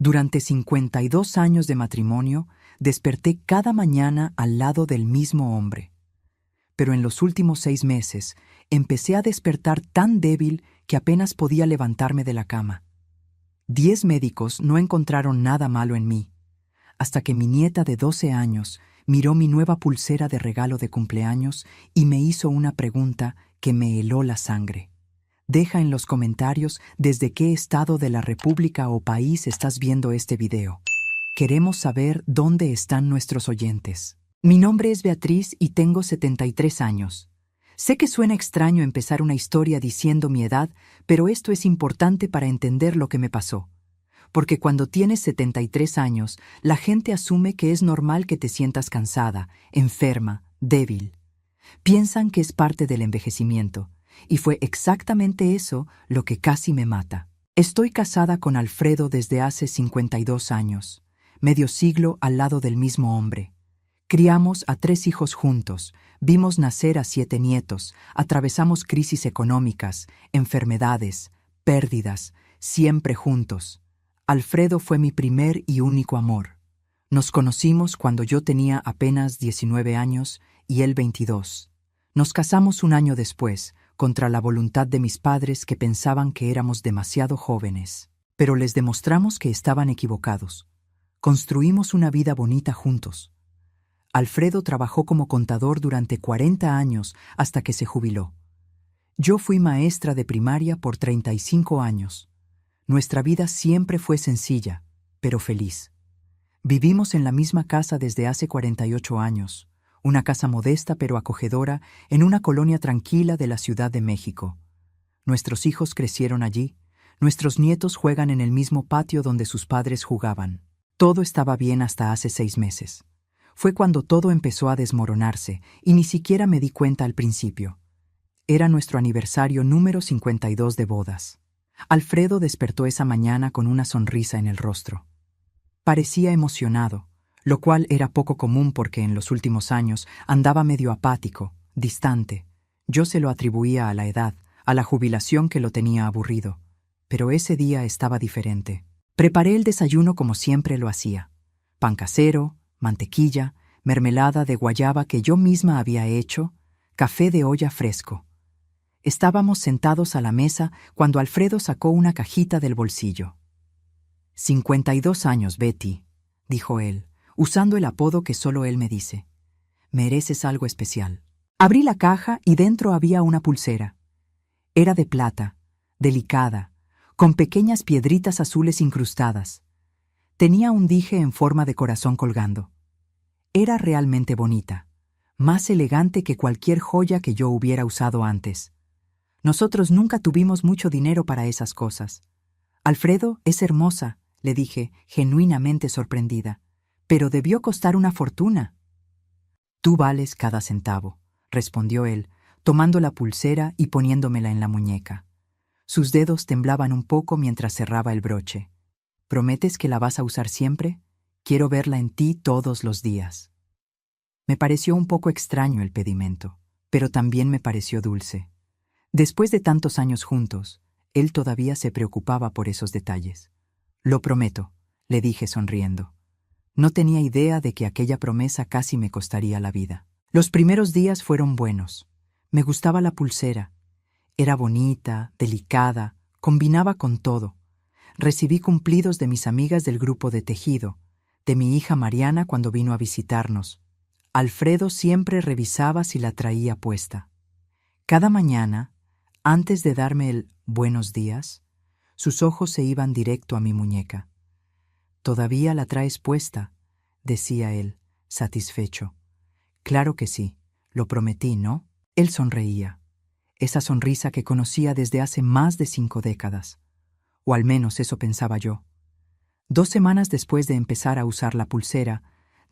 Durante 52 años de matrimonio, desperté cada mañana al lado del mismo hombre. Pero en los últimos 6 meses, empecé a despertar tan débil que apenas podía levantarme de la cama. 10 médicos no encontraron nada malo en mí, hasta que mi nieta de 12 años miró mi nueva pulsera de regalo de cumpleaños y me hizo una pregunta que me heló la sangre. Deja en los comentarios desde qué estado de la República o país estás viendo este video. Queremos saber dónde están nuestros oyentes. Mi nombre es Beatriz y tengo 73 años. Sé que suena extraño empezar una historia diciendo mi edad, pero esto es importante para entender lo que me pasó. Porque cuando tienes 73 años, la gente asume que es normal que te sientas cansada, enferma, débil. Piensan que es parte del envejecimiento, y fue exactamente eso lo que casi me mata. Estoy casada con Alfredo desde hace 52 años, medio siglo al lado del mismo hombre. Criamos a 3 hijos juntos, vimos nacer a 7 nietos, atravesamos crisis económicas, enfermedades, pérdidas, siempre juntos. Alfredo fue mi primer y único amor. Nos conocimos cuando yo tenía apenas 19 años y él 22. Nos casamos un año después, contra la voluntad de mis padres que pensaban que éramos demasiado jóvenes. Pero les demostramos que estaban equivocados. Construimos una vida bonita juntos. Alfredo trabajó como contador durante 40 años hasta que se jubiló. Yo fui maestra de primaria por 35 años. Nuestra vida siempre fue sencilla, pero feliz. Vivimos en la misma casa desde hace 48 años, una casa modesta pero acogedora en una colonia tranquila de la Ciudad de México. Nuestros hijos crecieron allí, nuestros nietos juegan en el mismo patio donde sus padres jugaban. Todo estaba bien hasta hace 6 meses. Fue cuando todo empezó a desmoronarse y ni siquiera me di cuenta al principio. Era nuestro aniversario número 52 de bodas. Alfredo despertó esa mañana con una sonrisa en el rostro. Parecía emocionado, lo cual era poco común porque en los últimos años andaba medio apático, distante. Yo se lo atribuía a la edad, a la jubilación que lo tenía aburrido. Pero ese día estaba diferente. Preparé el desayuno como siempre lo hacía. Pan casero, mantequilla, mermelada de guayaba que yo misma había hecho, café de olla fresco. Estábamos sentados a la mesa cuando Alfredo sacó una cajita del bolsillo. 52 años, Betty, dijo él, usando el apodo que solo él me dice. Mereces algo especial. Abrí la caja y dentro había una pulsera. Era de plata, delicada, con pequeñas piedritas azules incrustadas. Tenía un dije en forma de corazón colgando. Era realmente bonita, más elegante que cualquier joya que yo hubiera usado antes. Nosotros nunca tuvimos mucho dinero para esas cosas. Alfredo, es hermosa, le dije, genuinamente sorprendida, pero debió costar una fortuna. Tú vales cada centavo, respondió él, tomando la pulsera y poniéndomela en la muñeca. Sus dedos temblaban un poco mientras cerraba el broche. ¿Prometes que la vas a usar siempre? Quiero verla en ti todos los días. Me pareció un poco extraño el pedimento, pero también me pareció dulce. Después de tantos años juntos, él todavía se preocupaba por esos detalles. Lo prometo, le dije sonriendo. No tenía idea de que aquella promesa casi me costaría la vida. Los primeros días fueron buenos. Me gustaba la pulsera. Era bonita, delicada, combinaba con todo. Recibí cumplidos de mis amigas del grupo de tejido, de mi hija Mariana cuando vino a visitarnos. Alfredo siempre revisaba si la traía puesta. Cada mañana, antes de darme el buenos días, sus ojos se iban directo a mi muñeca. «¿Todavía la traes puesta?», decía él, satisfecho. «Claro que sí, lo prometí, ¿no?». Él sonreía, esa sonrisa que conocía desde hace más de 5 décadas. O al menos eso pensaba yo. 2 semanas después de empezar a usar la pulsera,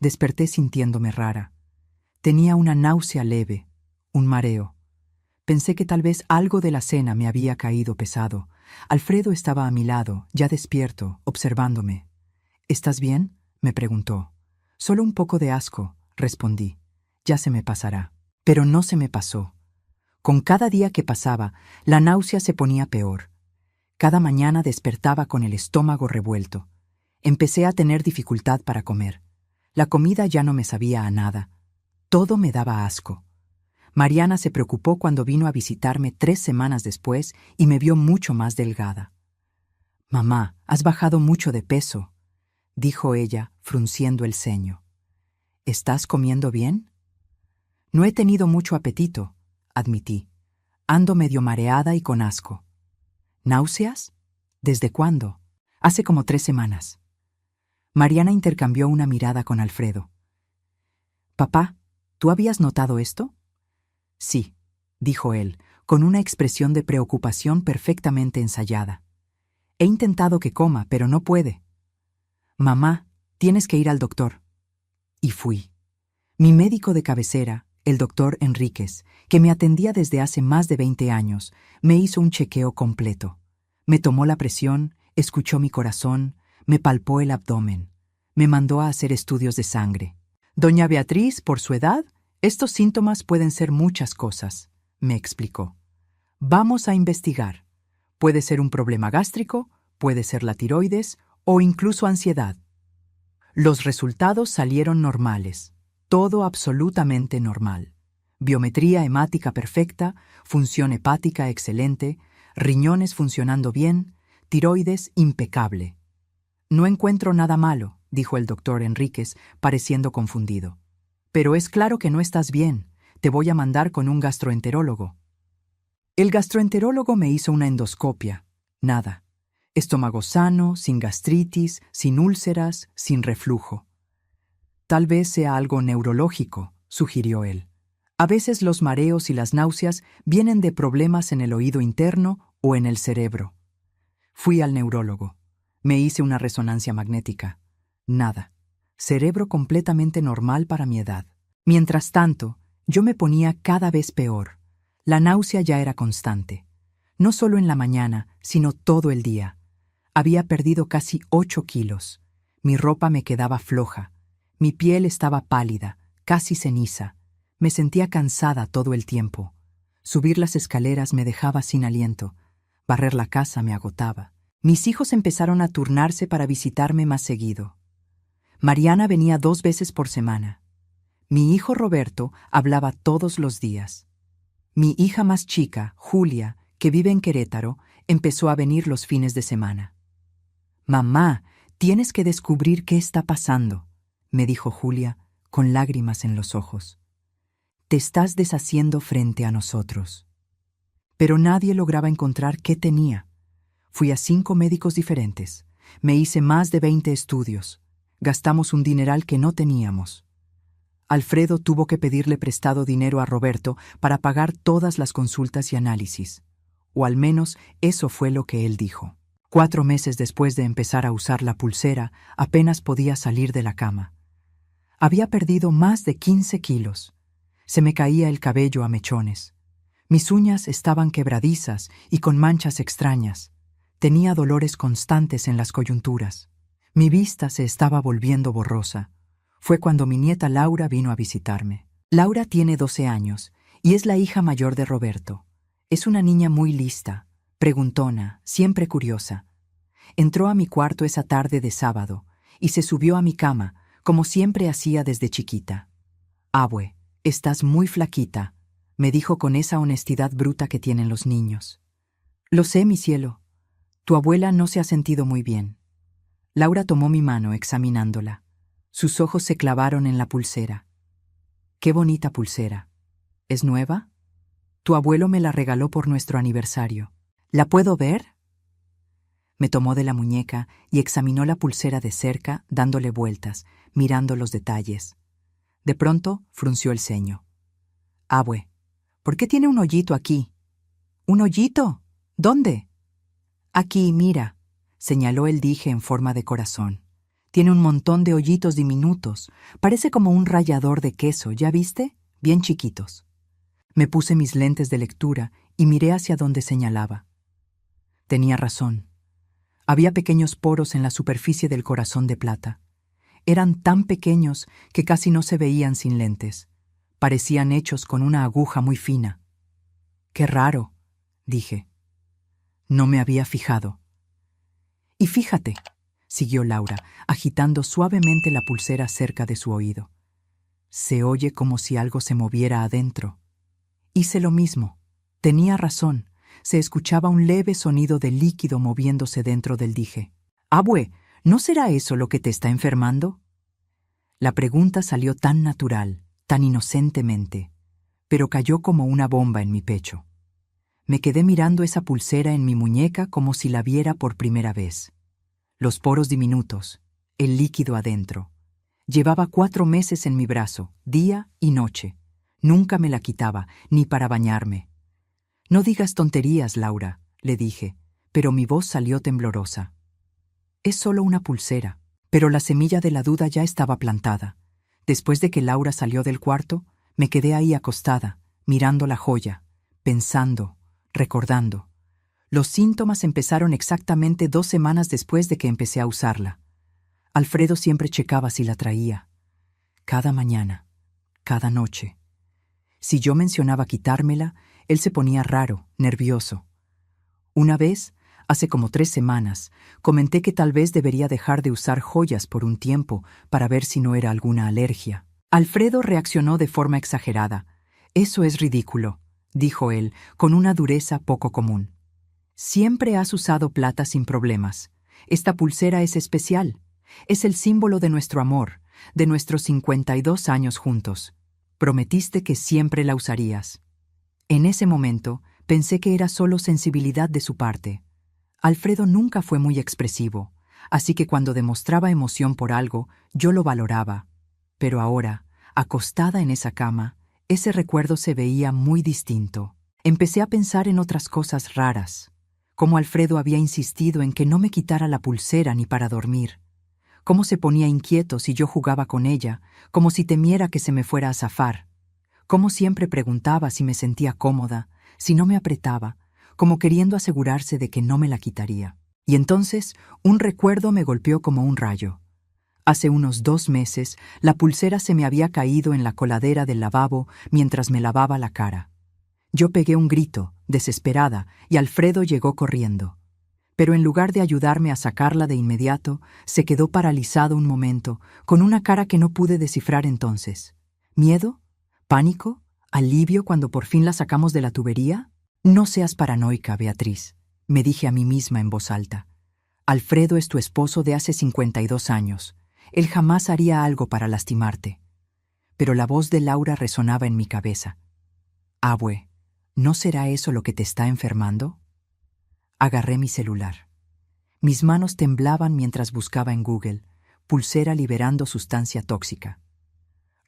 desperté sintiéndome rara. Tenía una náusea leve, un mareo. Pensé que tal vez algo de la cena me había caído pesado. Alfredo estaba a mi lado, ya despierto, observándome. «¿Estás bien?», me preguntó. «Solo un poco de asco», respondí. «Ya se me pasará». Pero no se me pasó. Con cada día que pasaba, la náusea se ponía peor. Cada mañana despertaba con el estómago revuelto. Empecé a tener dificultad para comer. La comida ya no me sabía a nada. Todo me daba asco. Mariana se preocupó cuando vino a visitarme 3 semanas después y me vio mucho más delgada. «Mamá, has bajado mucho de peso», dijo ella, frunciendo el ceño. «¿Estás comiendo bien?» «No he tenido mucho apetito», admití. «Ando medio mareada y con asco». «¿Náuseas? ¿Desde cuándo?» «Hace como 3 semanas». Mariana intercambió una mirada con Alfredo. «Papá, ¿tú habías notado esto?» «Sí», dijo él, con una expresión de preocupación perfectamente ensayada. «He intentado que coma, pero no puede». «Mamá, tienes que ir al doctor». Y fui. Mi médico de cabecera, el doctor Enríquez, que me atendía desde hace más de 20 años, me hizo un chequeo completo. Me tomó la presión, escuchó mi corazón, me palpó el abdomen. Me mandó a hacer estudios de sangre. «Doña Beatriz, por su edad, estos síntomas pueden ser muchas cosas», me explicó. «Vamos a investigar. Puede ser un problema gástrico, puede ser la tiroides o incluso ansiedad». Los resultados salieron normales. Todo absolutamente normal. Biometría hemática perfecta, función hepática excelente, riñones funcionando bien, tiroides impecable. «No encuentro nada malo», dijo el doctor Enríquez, pareciendo confundido. «Pero es claro que no estás bien. Te voy a mandar con un gastroenterólogo». El gastroenterólogo me hizo una endoscopia. Nada. Estómago sano, sin gastritis, sin úlceras, sin reflujo. «Tal vez sea algo neurológico», sugirió él. «A veces los mareos y las náuseas vienen de problemas en el oído interno o en el cerebro». Fui al neurólogo. Me hice una resonancia magnética. Nada. Cerebro completamente normal para mi edad. Mientras tanto, yo me ponía cada vez peor. La náusea ya era constante. No solo en la mañana, sino todo el día. Había perdido casi 8 kilos. Mi ropa me quedaba floja. Mi piel estaba pálida, casi ceniza. Me sentía cansada todo el tiempo. Subir las escaleras me dejaba sin aliento. Barrer la casa me agotaba. Mis hijos empezaron a turnarse para visitarme más seguido. Mariana venía 2 veces por semana. Mi hijo Roberto hablaba todos los días. Mi hija más chica, Julia, que vive en Querétaro, empezó a venir los fines de semana. «Mamá, tienes que descubrir qué está pasando», me dijo Julia, con lágrimas en los ojos. «Te estás deshaciendo frente a nosotros». Pero nadie lograba encontrar qué tenía. Fui a 5 médicos diferentes. Me hice más de 20 estudios. Gastamos un dineral que no teníamos. Alfredo tuvo que pedirle prestado dinero a Roberto para pagar todas las consultas y análisis. O al menos eso fue lo que él dijo. 4 meses después de empezar a usar la pulsera, apenas podía salir de la cama. Había perdido más de 15 kilos. Se me caía el cabello a mechones. Mis uñas estaban quebradizas y con manchas extrañas. Tenía dolores constantes en las coyunturas. Mi vista se estaba volviendo borrosa. Fue cuando mi nieta Laura vino a visitarme. Laura tiene 12 años y es la hija mayor de Roberto. Es una niña muy lista, preguntona, siempre curiosa. Entró a mi cuarto esa tarde de sábado y se subió a mi cama, como siempre hacía desde chiquita. «Abue, estás muy flaquita», me dijo con esa honestidad bruta que tienen los niños. «Lo sé, mi cielo. Tu abuela no se ha sentido muy bien». Laura tomó mi mano examinándola. Sus ojos se clavaron en la pulsera. «Qué bonita pulsera. ¿Es nueva? Tu abuelo me la regaló por nuestro aniversario. ¿La puedo ver?» Me tomó de la muñeca y examinó la pulsera de cerca, dándole vueltas, mirando los detalles. De pronto frunció el ceño. «Abue, ¿por qué tiene un hoyito aquí?» «¿Un hoyito? ¿Dónde?» «Aquí, mira», señaló el dije en forma de corazón. «Tiene un montón de hoyitos diminutos. Parece como un rallador de queso, ¿ya viste? Bien chiquitos». Me puse mis lentes de lectura y miré hacia donde señalaba. Tenía razón. Había pequeños poros en la superficie del corazón de plata. Eran tan pequeños que casi no se veían sin lentes. Parecían hechos con una aguja muy fina. «Qué raro», dije. No me había fijado. Y fíjate, siguió Laura, agitando suavemente la pulsera cerca de su oído. Se oye como si algo se moviera adentro. Hice lo mismo. Tenía razón. Se escuchaba un leve sonido de líquido moviéndose dentro del dije. «Abue, ¿no será eso lo que te está enfermando?» La pregunta salió tan natural, tan inocentemente, pero cayó como una bomba en mi pecho. Me quedé mirando esa pulsera en mi muñeca como si la viera por primera vez. Los poros diminutos, el líquido adentro. Llevaba 4 meses en mi brazo, día y noche. Nunca me la quitaba, ni para bañarme. «No digas tonterías, Laura», le dije, pero mi voz salió temblorosa. «Es solo una pulsera», pero la semilla de la duda ya estaba plantada. Después de que Laura salió del cuarto, me quedé ahí acostada, mirando la joya, pensando, recordando. Los síntomas empezaron exactamente 2 semanas después de que empecé a usarla. Alfredo siempre checaba si la traía. Cada mañana, cada noche. Si yo mencionaba quitármela, él se ponía raro, nervioso. Una vez, hace como 3 semanas, comenté que tal vez debería dejar de usar joyas por un tiempo para ver si no era alguna alergia. Alfredo reaccionó de forma exagerada. «Eso es ridículo», dijo él, con una dureza poco común. «Siempre has usado plata sin problemas. Esta pulsera es especial. Es el símbolo de nuestro amor, de nuestros 52 años juntos. Prometiste que siempre la usarías». En ese momento, pensé que era solo sensibilidad de su parte. Alfredo nunca fue muy expresivo, así que cuando demostraba emoción por algo, yo lo valoraba. Pero ahora, acostada en esa cama, ese recuerdo se veía muy distinto. Empecé a pensar en otras cosas raras, cómo Alfredo había insistido en que no me quitara la pulsera ni para dormir, cómo se ponía inquieto si yo jugaba con ella, como si temiera que se me fuera a zafar, cómo siempre preguntaba si me sentía cómoda, si no me apretaba, como queriendo asegurarse de que no me la quitaría. Y entonces un recuerdo me golpeó como un rayo. Hace unos 2 meses, la pulsera se me había caído en la coladera del lavabo mientras me lavaba la cara. Yo pegué un grito, desesperada, y Alfredo llegó corriendo. Pero en lugar de ayudarme a sacarla de inmediato, se quedó paralizado un momento, con una cara que no pude descifrar entonces. ¿Miedo? ¿Pánico? ¿Alivio cuando por fin la sacamos de la tubería? «No seas paranoica, Beatriz», me dije a mí misma en voz alta. «Alfredo es tu esposo de hace 52 años. Él jamás haría algo para lastimarte». Pero la voz de Laura resonaba en mi cabeza. «Abue, ¿no será eso lo que te está enfermando?» Agarré mi celular. Mis manos temblaban mientras buscaba en Google, pulsera liberando sustancia tóxica.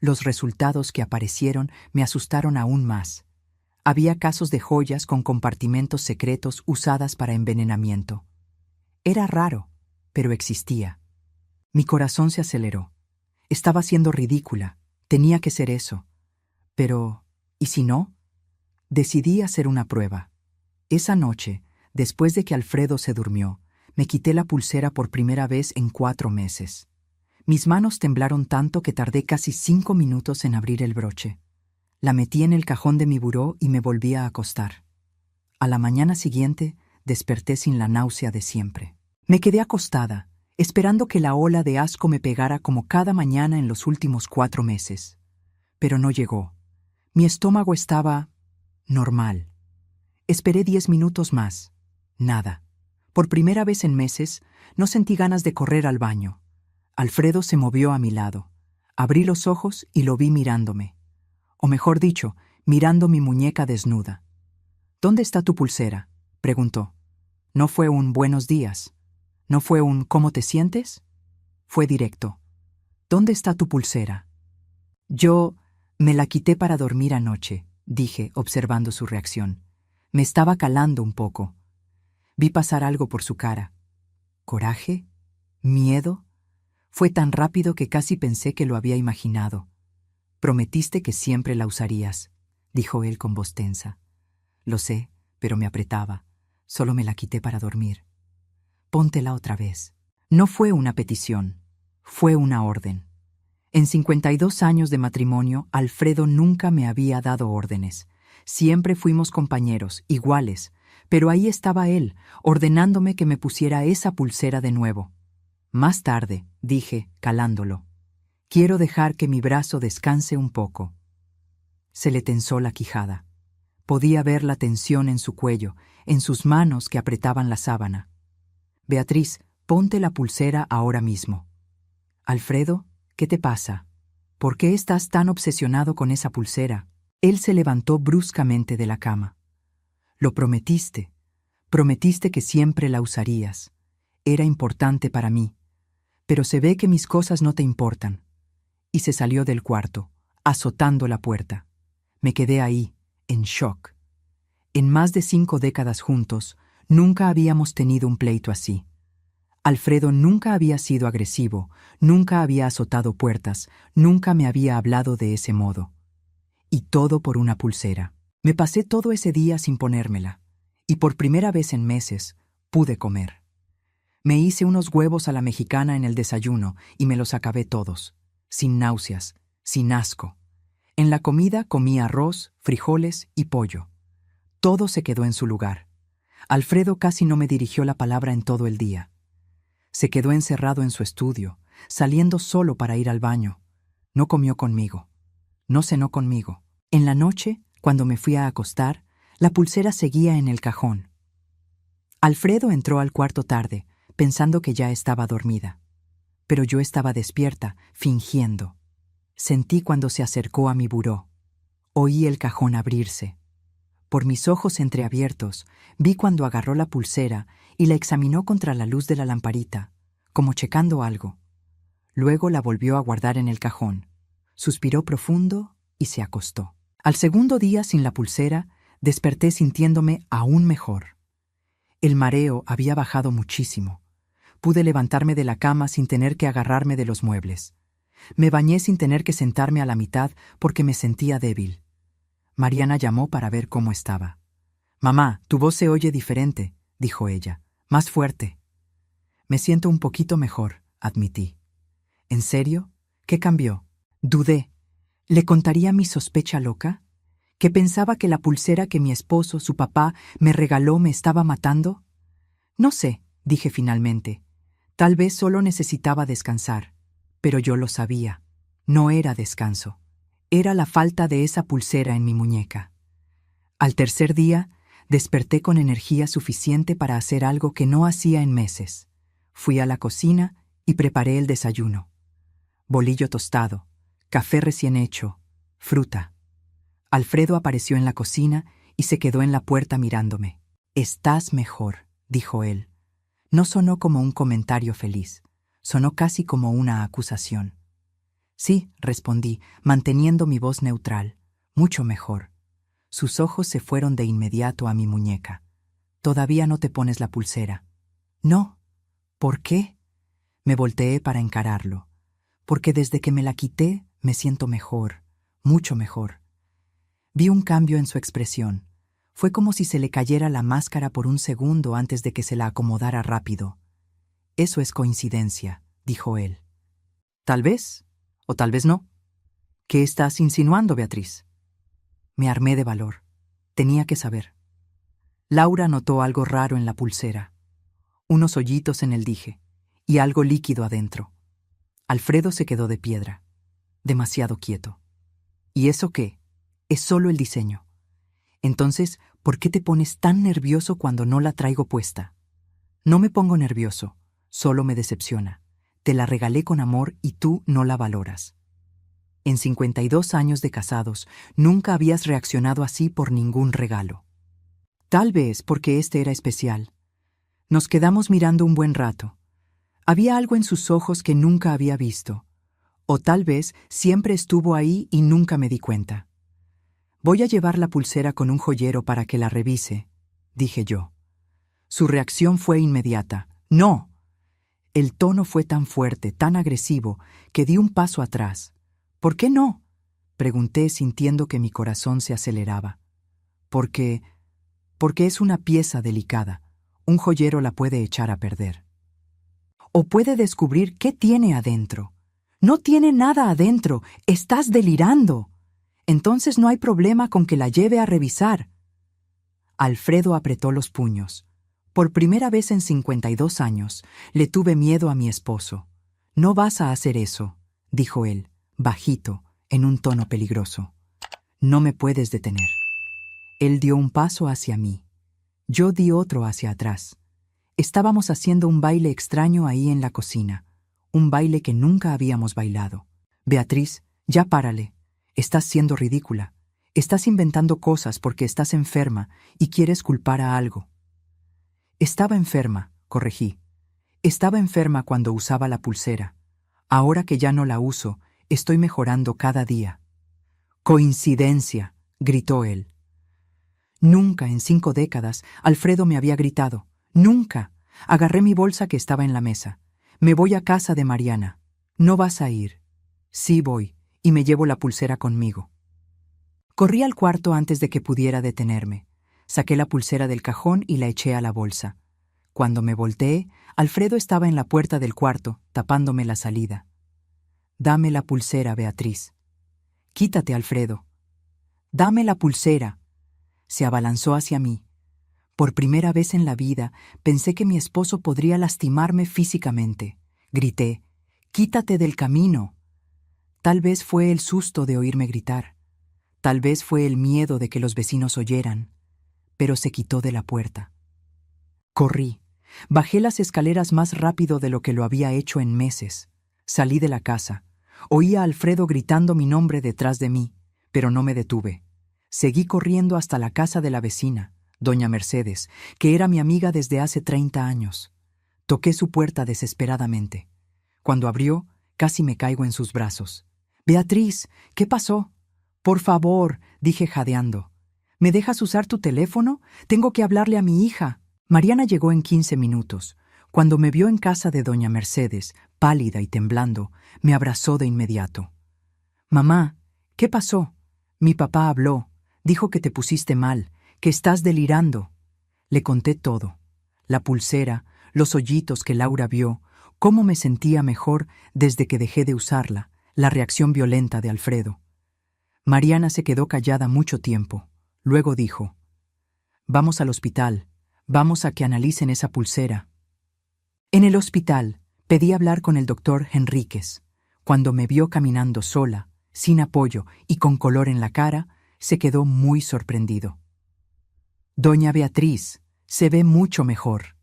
Los resultados que aparecieron me asustaron aún más. Había casos de joyas con compartimentos secretos usadas para envenenamiento. Era raro, pero existía. Mi corazón se aceleró. Estaba siendo ridícula. Tenía que ser eso. Pero, ¿y si no? Decidí hacer una prueba. Esa noche, después de que Alfredo se durmió, me quité la pulsera por primera vez en 4 meses. Mis manos temblaron tanto que tardé casi 5 minutos en abrir el broche. La metí en el cajón de mi buró y me volví a acostar. A la mañana siguiente, desperté sin la náusea de siempre. Me quedé acostada, esperando que la ola de asco me pegara como cada mañana en los últimos 4 meses. Pero no llegó. Mi estómago estaba normal. Esperé 10 minutos más. Nada. Por primera vez en meses, no sentí ganas de correr al baño. Alfredo se movió a mi lado. Abrí los ojos y lo vi mirándome. O mejor dicho, mirando mi muñeca desnuda. «¿Dónde está tu pulsera?», preguntó. No fue un «buenos días». No fue un «¿cómo te sientes?». Fue directo. «¿Dónde está tu pulsera?». «Yo me la quité para dormir anoche», dije, observando su reacción. Me estaba calando un poco. Vi pasar algo por su cara. ¿Coraje? ¿Miedo? Fue tan rápido que casi pensé que lo había imaginado. «Prometiste que siempre la usarías», dijo él con voz tensa. «Lo sé, pero me apretaba. Solo me la quité para dormir». «Póntela otra vez». No fue una petición, fue una orden. En 52 años de matrimonio, Alfredo nunca me había dado órdenes. Siempre fuimos compañeros, iguales, pero ahí estaba él, ordenándome que me pusiera esa pulsera de nuevo. Más tarde, dije, calándolo. Quiero dejar que mi brazo descanse un poco. Se le tensó la quijada. Podía ver la tensión en su cuello, en sus manos que apretaban la sábana. Beatriz, ponte la pulsera ahora mismo. Alfredo, ¿qué te pasa? ¿Por qué estás tan obsesionado con esa pulsera? Él se levantó bruscamente de la cama. Lo prometiste. Prometiste que siempre la usarías. Era importante para mí. Pero se ve que mis cosas no te importan. Y se salió del cuarto, azotando la puerta. Me quedé ahí, en shock. En más de 5 décadas juntos, nunca habíamos tenido un pleito así. Alfredo nunca había sido agresivo, nunca había azotado puertas, nunca me había hablado de ese modo. Y todo por una pulsera. Me pasé todo ese día sin ponérmela, y por primera vez en meses pude comer. Me hice unos huevos a la mexicana en el desayuno y me los acabé todos, sin náuseas, sin asco. En la comida comí arroz, frijoles y pollo. Todo se quedó en su lugar. Alfredo casi no me dirigió la palabra en todo el día. Se quedó encerrado en su estudio, saliendo solo para ir al baño. No comió conmigo. No cenó conmigo. En la noche, cuando me fui a acostar, la pulsera seguía en el cajón. Alfredo entró al cuarto tarde, pensando que ya estaba dormida. Pero yo estaba despierta, fingiendo. Sentí cuando se acercó a mi buró. Oí el cajón abrirse. Por mis ojos entreabiertos, vi cuando agarró la pulsera y la examinó contra la luz de la lamparita, como checando algo. Luego la volvió a guardar en el cajón. Suspiró profundo y se acostó. Al segundo día sin la pulsera, desperté sintiéndome aún mejor. El mareo había bajado muchísimo. Pude levantarme de la cama sin tener que agarrarme de los muebles. Me bañé sin tener que sentarme a la mitad porque me sentía débil. Mariana llamó para ver cómo estaba. «Mamá, tu voz se oye diferente», dijo ella, «más fuerte». «Me siento un poquito mejor», admití. «¿En serio? ¿Qué cambió?» Dudé. ¿Le contaría mi sospecha loca? ¿Que pensaba que la pulsera que mi esposo, su papá, me regaló me estaba matando? No sé, dije finalmente. Tal vez solo necesitaba descansar. Pero yo lo sabía. No era descanso. Era la falta de esa pulsera en mi muñeca. Al tercer día, desperté con energía suficiente para hacer algo que no hacía en meses. Fui a la cocina y preparé el desayuno. Bolillo tostado, café recién hecho, fruta. Alfredo apareció en la cocina y se quedó en la puerta mirándome. «Estás mejor», dijo él. No sonó como un comentario feliz, sonó casi como una acusación. «Sí», respondí, manteniendo mi voz neutral, «mucho mejor». Sus ojos se fueron de inmediato a mi muñeca. «¿Todavía no te pones la pulsera?» «No». «¿Por qué?» Me volteé para encararlo. «Porque desde que me la quité me siento mejor, mucho mejor». Vi un cambio en su expresión. Fue como si se le cayera la máscara por un segundo antes de que se la acomodara rápido. «Eso es coincidencia», dijo él. «Tal vez, o tal vez no». «¿Qué estás insinuando, Beatriz?» Me armé de valor. Tenía que saber. Laura notó algo raro en la pulsera. Unos hoyitos en el dije, y algo líquido adentro. Alfredo se quedó de piedra, demasiado quieto. «¿Y eso qué? Es solo el diseño. Entonces, ¿por qué te pones tan nervioso cuando no la traigo puesta?» «No me pongo nervioso, solo me decepciona. Te la regalé con amor y tú no la valoras». En 52 años de casados, nunca habías reaccionado así por ningún regalo. Tal vez porque este era especial. Nos quedamos mirando un buen rato. Había algo en sus ojos que nunca había visto. O tal vez siempre estuvo ahí y nunca me di cuenta. «Voy a llevar la pulsera con un joyero para que la revise», dije yo. Su reacción fue inmediata. «¡No!». El tono fue tan fuerte, tan agresivo, que di un paso atrás. «¿Por qué no?», pregunté sintiendo que mi corazón se aceleraba. Porque es una pieza delicada. Un joyero la puede echar a perder. O puede descubrir qué tiene adentro. «No tiene nada adentro. Estás delirando. Entonces no hay problema con que la lleve a revisar». Alfredo apretó los puños. Por primera vez en 52 años, le tuve miedo a mi esposo. «No vas a hacer eso», dijo él, bajito, en un tono peligroso. «No me puedes detener». Él dio un paso hacia mí. Yo di otro hacia atrás. Estábamos haciendo un baile extraño ahí en la cocina, un baile que nunca habíamos bailado. «Beatriz, ya párale. Estás siendo ridícula. Estás inventando cosas porque estás enferma y quieres culpar a algo». «Estaba enferma», corregí. «Estaba enferma cuando usaba la pulsera. Ahora que ya no la uso, estoy mejorando cada día». «Coincidencia», gritó él. Nunca en 5 décadas Alfredo me había gritado. Nunca. Agarré mi bolsa que estaba en la mesa. «Me voy a casa de Mariana». «No vas a ir». «Sí voy, y me llevo la pulsera conmigo». Corrí al cuarto antes de que pudiera detenerme. Saqué la pulsera del cajón y la eché a la bolsa. Cuando me volteé, Alfredo estaba en la puerta del cuarto, tapándome la salida. «Dame la pulsera, Beatriz». «Quítate, Alfredo». «Dame la pulsera». Se abalanzó hacia mí. Por primera vez en la vida pensé que mi esposo podría lastimarme físicamente. Grité: «¡Quítate del camino!». Tal vez fue el susto de oírme gritar. Tal vez fue el miedo de que los vecinos oyeran. Pero se quitó de la puerta. Corrí. Bajé las escaleras más rápido de lo que lo había hecho en meses. Salí de la casa. Oí a Alfredo gritando mi nombre detrás de mí, pero no me detuve. Seguí corriendo hasta la casa de la vecina, doña Mercedes, que era mi amiga desde hace 30 años. Toqué su puerta desesperadamente. Cuando abrió, casi me caigo en sus brazos. «Beatriz, ¿qué pasó?». «Por favor», dije jadeando. «¿Me dejas usar tu teléfono? Tengo que hablarle a mi hija». Mariana llegó en 15 minutos. Cuando me vio en casa de doña Mercedes, pálida y temblando, me abrazó de inmediato. «Mamá, ¿qué pasó?». «Mi papá habló. Dijo que te pusiste mal, que estás delirando». Le conté todo. La pulsera, los hoyitos que Laura vio, cómo me sentía mejor desde que dejé de usarla, la reacción violenta de Alfredo. Mariana se quedó callada mucho tiempo. Luego dijo: «Vamos al hospital. Vamos a que analicen esa pulsera». En el hospital pedí hablar con el doctor Henríquez. Cuando me vio caminando sola, sin apoyo y con color en la cara, se quedó muy sorprendido. «Doña Beatriz, se ve mucho mejor».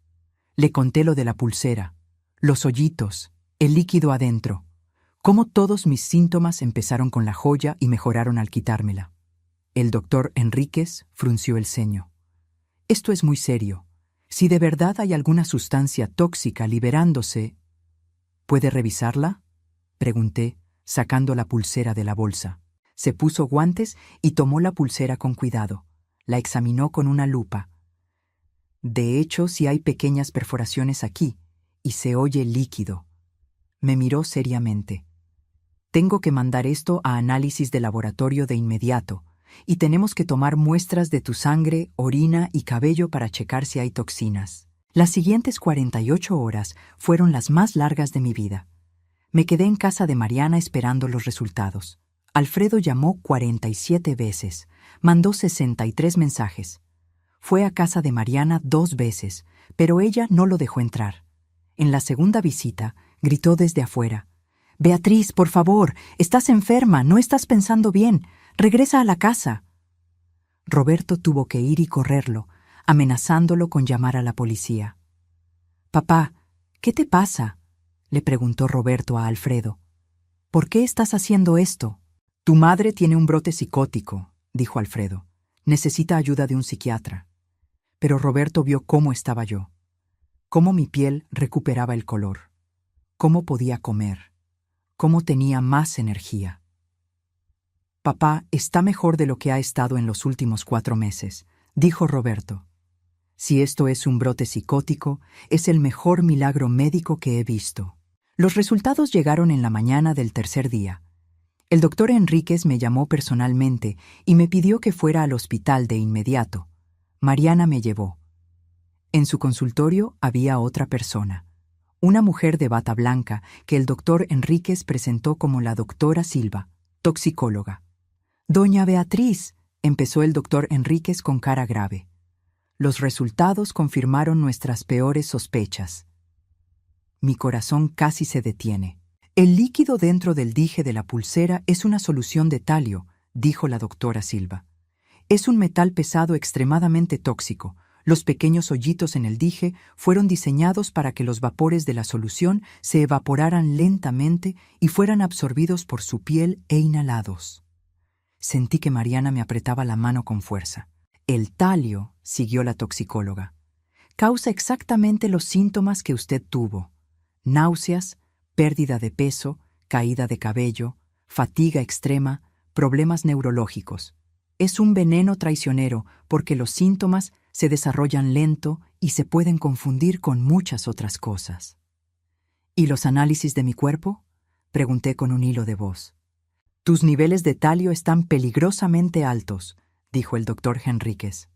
Le conté lo de la pulsera, los hoyitos, el líquido adentro, cómo todos mis síntomas empezaron con la joya y mejoraron al quitármela. El doctor Henríquez frunció el ceño. «Esto es muy serio. Si de verdad hay alguna sustancia tóxica liberándose...». «¿Puede revisarla?», pregunté, sacando la pulsera de la bolsa. Se puso guantes y tomó la pulsera con cuidado. La examinó con una lupa. «De hecho, sí hay pequeñas perforaciones aquí, y se oye líquido». Me miró seriamente. «Tengo que mandar esto a análisis de laboratorio de inmediato, y tenemos que tomar muestras de tu sangre, orina y cabello para checar si hay toxinas». Las siguientes 48 horas fueron las más largas de mi vida. Me quedé en casa de Mariana esperando los resultados. Alfredo llamó 47 veces, mandó 63 mensajes. Fue a casa de Mariana 2 veces, pero ella no lo dejó entrar. En la segunda visita, gritó desde afuera: «Beatriz, por favor, estás enferma, no estás pensando bien, regresa a la casa». Roberto tuvo que ir y correrlo, amenazándolo con llamar a la policía. «Papá, ¿qué te pasa?», le preguntó Roberto a Alfredo. «¿Por qué estás haciendo esto?». «Tu madre tiene un brote psicótico», dijo Alfredo. «Necesita ayuda de un psiquiatra». Pero Roberto vio cómo estaba yo, cómo mi piel recuperaba el color, cómo podía comer, cómo tenía más energía. «Papá está mejor de lo que ha estado en los últimos 4 meses», dijo Roberto. «Si esto es un brote psicótico, es el mejor milagro médico que he visto». Los resultados llegaron en la mañana del tercer día. El doctor Henríquez me llamó personalmente y me pidió que fuera al hospital de inmediato. Mariana me llevó. En su consultorio había otra persona, una mujer de bata blanca que el doctor Henríquez presentó como la doctora Silva, toxicóloga. «Doña Beatriz», empezó el doctor Henríquez con cara grave. Los resultados confirmaron nuestras peores sospechas. Mi corazón casi se detiene. El líquido dentro del dije de la pulsera es una solución de talio, dijo la doctora Silva. Es un metal pesado extremadamente tóxico. Los pequeños hoyitos en el dije fueron diseñados para que los vapores de la solución se evaporaran lentamente y fueran absorbidos por su piel e inhalados. Sentí que Mariana me apretaba la mano con fuerza. El talio, siguió la toxicóloga, causa exactamente los síntomas que usted tuvo: náuseas, pérdida de peso, caída de cabello, fatiga extrema, problemas neurológicos. Es un veneno traicionero porque los síntomas se desarrollan lento y se pueden confundir con muchas otras cosas. ¿Y los análisis de mi cuerpo?, pregunté con un hilo de voz. Tus niveles de talio están peligrosamente altos, dijo el doctor Henríquez.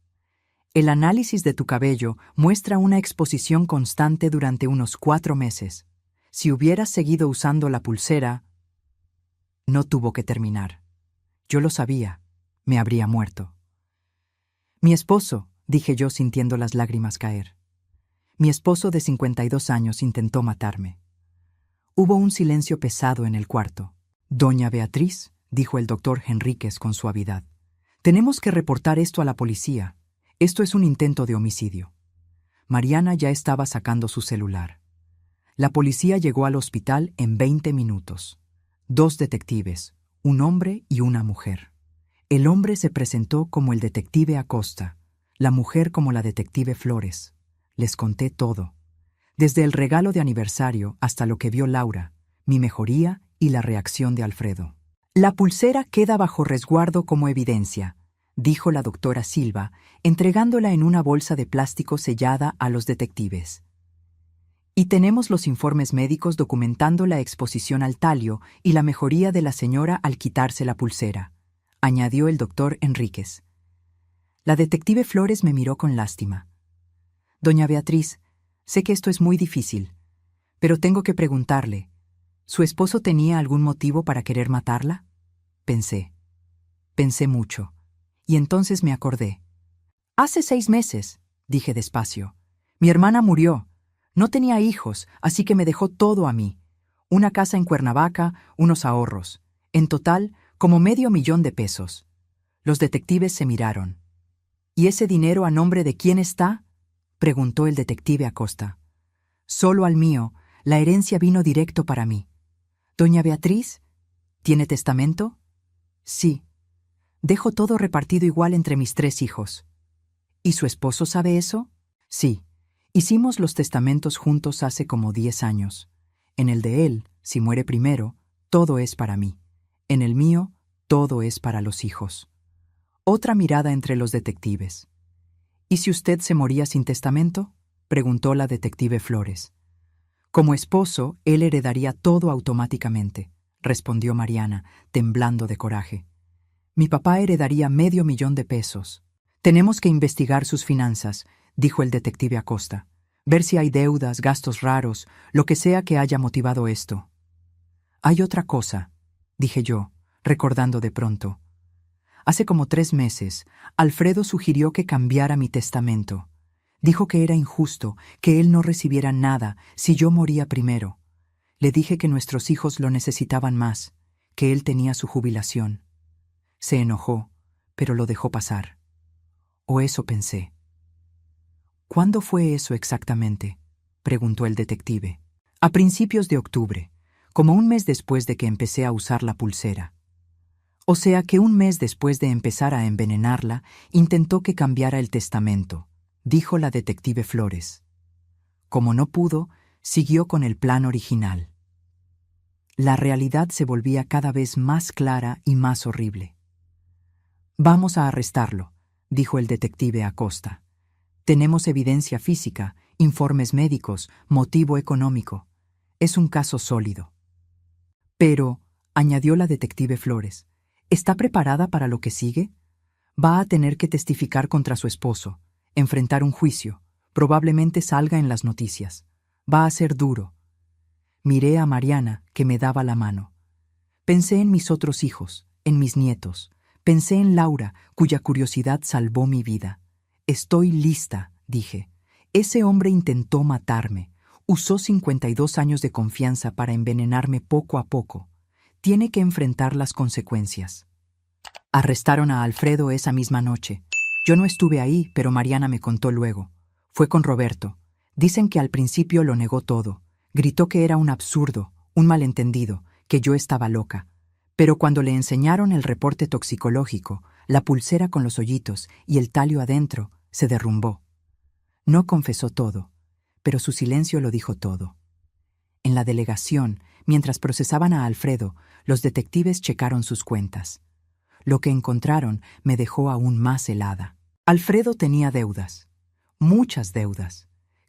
El análisis de tu cabello muestra una exposición constante durante unos 4 meses. Si hubieras seguido usando la pulsera... No tuvo que terminar. Yo lo sabía. Me habría muerto. Mi esposo, dije yo sintiendo las lágrimas caer. Mi esposo de 52 años intentó matarme. Hubo un silencio pesado en el cuarto. Doña Beatriz, dijo el doctor Henríquez con suavidad, tenemos que reportar esto a la policía. Esto es un intento de homicidio. Mariana ya estaba sacando su celular. La policía llegó al hospital en 20 minutos. 2 detectives, un hombre y una mujer. El hombre se presentó como el detective Acosta, la mujer como la detective Flores. Les conté todo, desde el regalo de aniversario hasta lo que vio Laura, mi mejoría y la reacción de Alfredo. La pulsera queda bajo resguardo como evidencia, dijo la doctora Silva, entregándola en una bolsa de plástico sellada a los detectives. Y tenemos los informes médicos documentando la exposición al talio y la mejoría de la señora al quitarse la pulsera, añadió el doctor Henríquez. La detective Flores me miró con lástima. Doña Beatriz, sé que esto es muy difícil, pero tengo que preguntarle, ¿su esposo tenía algún motivo para querer matarla? Pensé mucho, y entonces me acordé. Hace 6 meses, dije despacio, mi hermana murió. No tenía hijos, así que me dejó todo a mí. Una casa en Cuernavaca, unos ahorros. En total, como $500,000 de pesos. Los detectives se miraron. ¿Y ese dinero a nombre de quién está?, preguntó el detective Acosta. Solo al mío. La herencia vino directo para mí. Doña Beatriz, ¿tiene testamento? Sí. Dejo todo repartido igual entre mis 3 hijos. ¿Y su esposo sabe eso? Sí. Hicimos los testamentos juntos hace como 10 años. En el de él, si muere primero, todo es para mí. En el mío, todo es para los hijos. Otra mirada entre los detectives. ¿Y si usted se moría sin testamento?, preguntó la detective Flores. Como esposo, él heredaría todo automáticamente, respondió Mariana, temblando de coraje. Mi papá heredaría $500,000 de pesos. Tenemos que investigar sus finanzas, dijo el detective Acosta. Ver si hay deudas, gastos raros, lo que sea que haya motivado esto. Hay otra cosa, dije yo, recordando de pronto. Hace como 3 meses, Alfredo sugirió que cambiara mi testamento. Dijo que era injusto, que él no recibiera nada si yo moría primero. Le dije que nuestros hijos lo necesitaban más, que él tenía su jubilación. Se enojó, pero lo dejó pasar. O eso pensé. ¿Cuándo fue eso exactamente?, preguntó el detective. A principios de octubre, como un mes después de que empecé a usar la pulsera. O sea que un mes después de empezar a envenenarla, intentó que cambiara el testamento, dijo la detective Flores. Como no pudo, siguió con el plan original. La realidad se volvía cada vez más clara y más horrible. Vamos a arrestarlo, dijo el detective Acosta. Tenemos evidencia física, informes médicos, motivo económico. Es un caso sólido. Pero, añadió la detective Flores, ¿está preparada para lo que sigue? Va a tener que testificar contra su esposo, enfrentar un juicio, probablemente salga en las noticias. Va a ser duro. Miré a Mariana, que me daba la mano. Pensé en mis otros hijos, en mis nietos. Pensé en Laura, cuya curiosidad salvó mi vida. Estoy lista, dije. Ese hombre intentó matarme. Usó 52 años de confianza para envenenarme poco a poco. Tiene que enfrentar las consecuencias. Arrestaron a Alfredo esa misma noche. Yo no estuve ahí, pero Mariana me contó luego. Fue con Roberto. Dicen que al principio lo negó todo. Gritó que era un absurdo, un malentendido, que yo estaba loca. Pero cuando le enseñaron el reporte toxicológico, la pulsera con los hoyitos y el talio adentro, se derrumbó. No confesó todo, pero su silencio lo dijo todo. En la delegación, mientras procesaban a Alfredo, los detectives checaron sus cuentas. Lo que encontraron me dejó aún más helada. Alfredo tenía deudas, muchas deudas,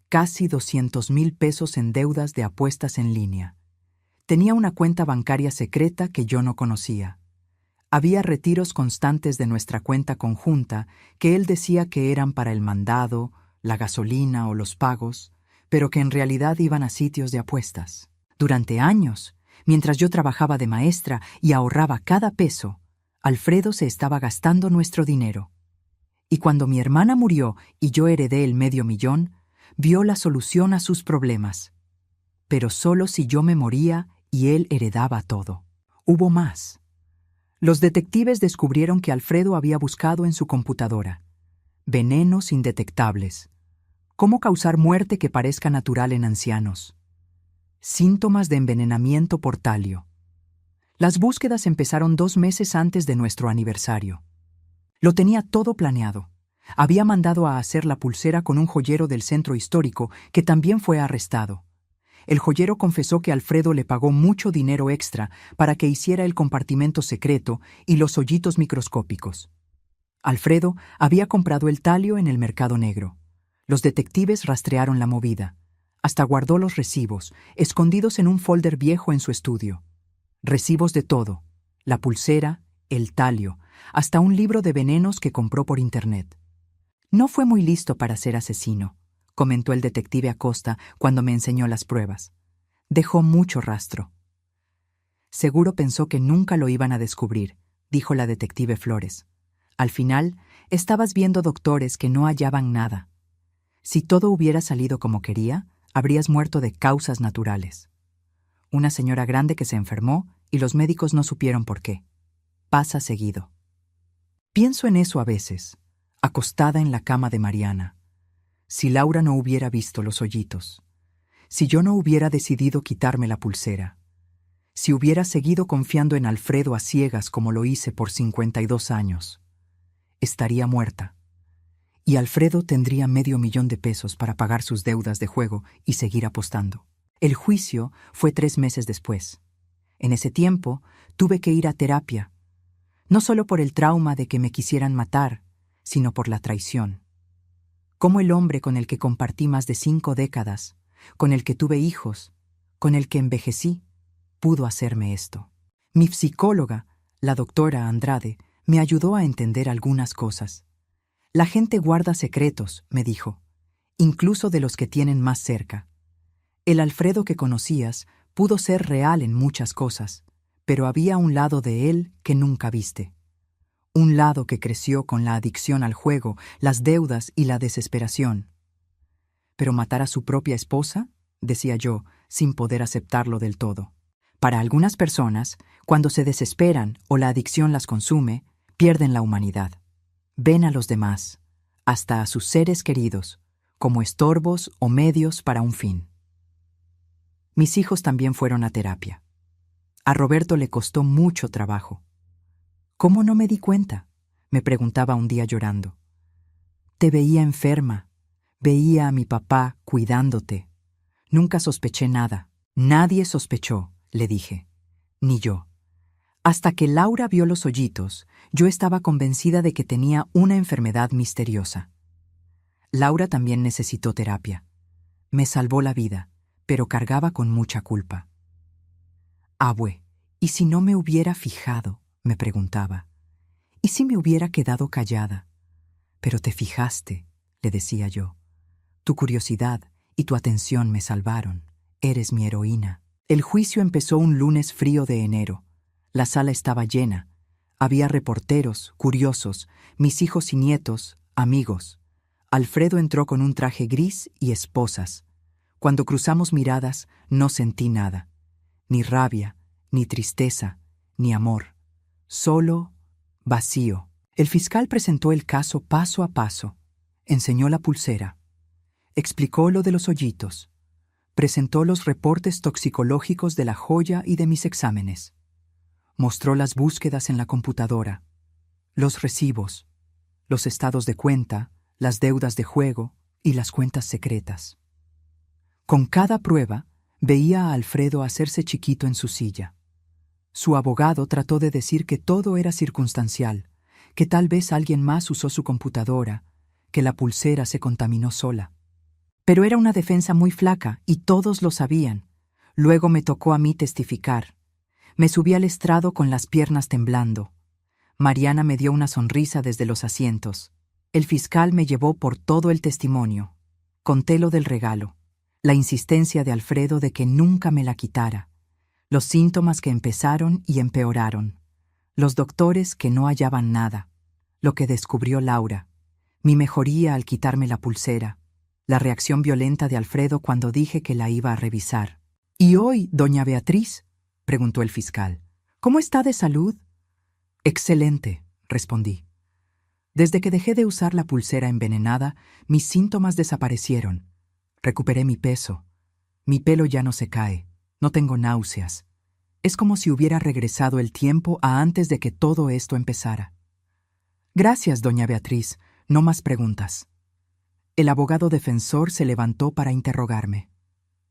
casi 200,000 pesos en deudas de apuestas en línea. Tenía una cuenta bancaria secreta que yo no conocía. Había retiros constantes de nuestra cuenta conjunta que él decía que eran para el mandado, la gasolina o los pagos, pero que en realidad iban a sitios de apuestas. Durante años, mientras yo trabajaba de maestra y ahorraba cada peso, Alfredo se estaba gastando nuestro dinero. Y cuando mi hermana murió y yo heredé el $500,000, vio la solución a sus problemas. Pero solo si yo me moría y él heredaba todo. Hubo más. Los detectives descubrieron que Alfredo había buscado en su computadora venenos indetectables. ¿Cómo causar muerte que parezca natural en ancianos? Síntomas de envenenamiento por talio. Las búsquedas empezaron 2 meses antes de nuestro aniversario. Lo tenía todo planeado. Había mandado a hacer la pulsera con un joyero del centro histórico que también fue arrestado. El joyero confesó que Alfredo le pagó mucho dinero extra para que hiciera el compartimento secreto y los hoyitos microscópicos. Alfredo había comprado el talio en el mercado negro. Los detectives rastrearon la movida. Hasta guardó los recibos, escondidos en un folder viejo en su estudio. Recibos de todo: la pulsera, el talio, hasta un libro de venenos que compró por internet. No fue muy listo para ser asesino, comentó el detective Acosta cuando me enseñó las pruebas. Dejó mucho rastro. Seguro pensó que nunca lo iban a descubrir, dijo la detective Flores. Al final, estabas viendo doctores que no hallaban nada. Si todo hubiera salido como quería, habrías muerto de causas naturales. Una señora grande que se enfermó y los médicos no supieron por qué. Pasa seguido. Pienso en eso a veces, acostada en la cama de Mariana. Si Laura no hubiera visto los hoyitos, si yo no hubiera decidido quitarme la pulsera, si hubiera seguido confiando en Alfredo a ciegas como lo hice por 52 años, estaría muerta. Y Alfredo tendría $500,000 para pagar sus deudas de juego y seguir apostando. El juicio fue 3 meses después. En ese tiempo tuve que ir a terapia, no solo por el trauma de que me quisieran matar, sino por la traición. Cómo el hombre con el que compartí más de 5 décadas, con el que tuve hijos, con el que envejecí, pudo hacerme esto. Mi psicóloga, la doctora Andrade, me ayudó a entender algunas cosas. La gente guarda secretos, me dijo, incluso de los que tienen más cerca. El Alfredo que conocías pudo ser real en muchas cosas, pero había un lado de él que nunca viste. Un lado que creció con la adicción al juego, las deudas y la desesperación. ¿Pero matar a su propia esposa?, decía yo, sin poder aceptarlo del todo. Para algunas personas, cuando se desesperan o la adicción las consume, pierden la humanidad. Ven a los demás, hasta a sus seres queridos, como estorbos o medios para un fin. Mis hijos también fueron a terapia. A Roberto le costó mucho trabajo. ¿Cómo no me di cuenta?, me preguntaba un día llorando. Te veía enferma, veía a mi papá cuidándote. Nunca sospeché nada. Nadie sospechó, le dije. Ni yo. Hasta que Laura vio los hoyitos, yo estaba convencida de que tenía una enfermedad misteriosa. Laura también necesitó terapia. Me salvó la vida, pero cargaba con mucha culpa. Abue, ¿y si no me hubiera fijado?, me preguntaba. ¿Y si me hubiera quedado callada? Pero te fijaste, le decía yo. Tu curiosidad y tu atención me salvaron. Eres mi heroína. El juicio empezó un lunes frío de enero. La sala estaba llena. Había reporteros, curiosos, mis hijos y nietos, amigos. Alfredo entró con un traje gris y esposas. Cuando cruzamos miradas, no sentí nada. Ni rabia, ni tristeza, ni amor. Solo vacío. El fiscal presentó el caso paso a paso. Enseñó la pulsera. Explicó lo de los hoyitos. Presentó los reportes toxicológicos de la joya y de mis exámenes. Mostró las búsquedas en la computadora, los recibos, los estados de cuenta, las deudas de juego y las cuentas secretas. Con cada prueba, veía a Alfredo hacerse chiquito en su silla. Su abogado trató de decir que todo era circunstancial, que tal vez alguien más usó su computadora, que la pulsera se contaminó sola. Pero era una defensa muy flaca y todos lo sabían. Luego me tocó a mí testificar. Me subí al estrado con las piernas temblando. Mariana me dio una sonrisa desde los asientos. El fiscal me llevó por todo el testimonio. Conté lo del regalo, la insistencia de Alfredo de que nunca me la quitara, los síntomas que empezaron y empeoraron, los doctores que no hallaban nada, lo que descubrió Laura, mi mejoría al quitarme la pulsera, la reacción violenta de Alfredo cuando dije que la iba a revisar. «¿Y hoy, doña Beatriz?», preguntó el fiscal. «¿Cómo está de salud?». «Excelente», respondí. Desde que dejé de usar la pulsera envenenada, mis síntomas desaparecieron. Recuperé mi peso. Mi pelo ya no se cae. No tengo náuseas. Es como si hubiera regresado el tiempo a antes de que todo esto empezara. «Gracias, doña Beatriz. No más preguntas». El abogado defensor se levantó para interrogarme.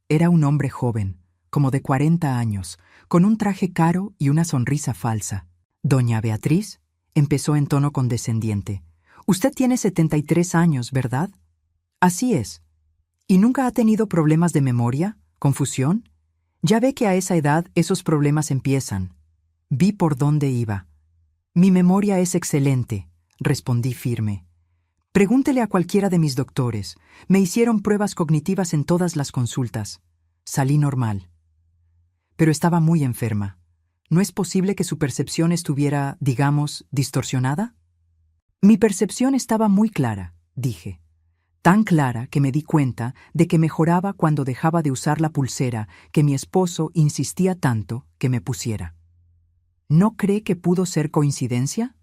Era un hombre joven, como de 40 años, con un traje caro y una sonrisa falsa. «Doña Beatriz», empezó en tono condescendiente, «usted tiene 73 años, ¿verdad?». «Así es». «¿Y nunca ha tenido problemas de memoria? ¿Confusión? Ya ve que a esa edad esos problemas empiezan». Vi por dónde iba. «Mi memoria es excelente», respondí firme. «Pregúntele a cualquiera de mis doctores. Me hicieron pruebas cognitivas en todas las consultas. Salí normal». Pero estaba muy enferma. ¿No es posible que su percepción estuviera, digamos, distorsionada? «Mi percepción estaba muy clara», dije. Tan clara que me di cuenta de que mejoraba cuando dejaba de usar la pulsera que mi esposo insistía tanto que me pusiera. ¿No cree que pudo ser coincidencia?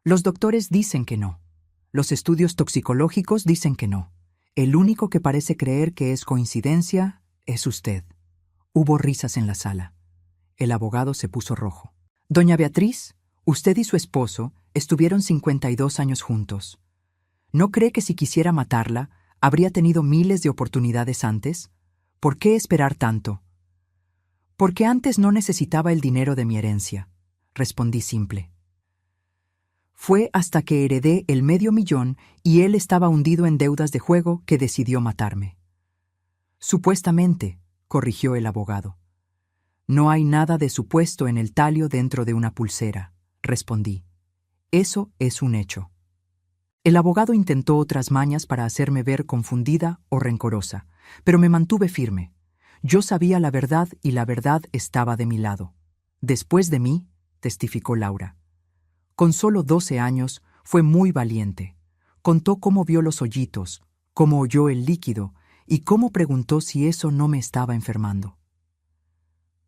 Los doctores dicen que no. Los estudios toxicológicos dicen que no. El único que parece creer que es coincidencia es usted. Hubo risas en la sala. El abogado se puso rojo. «Doña Beatriz, usted y su esposo estuvieron 52 años juntos. ¿No cree que si quisiera matarla, habría tenido miles de oportunidades antes? ¿Por qué esperar tanto?» «Porque antes no necesitaba el dinero de mi herencia», respondí simple. «Fue hasta que heredé el $500,000 y él estaba hundido en deudas de juego que decidió matarme». «Supuestamente», corrigió el abogado. «No hay nada de supuesto en el talio dentro de una pulsera», respondí. «Eso es un hecho». El abogado intentó otras mañas para hacerme ver confundida o rencorosa, pero me mantuve firme. Yo sabía la verdad y la verdad estaba de mi lado. «Después de mí», testificó Laura. Con solo 12 años, fue muy valiente. Contó cómo vio los hoyitos, cómo oyó el líquido y cómo preguntó si eso no me estaba enfermando.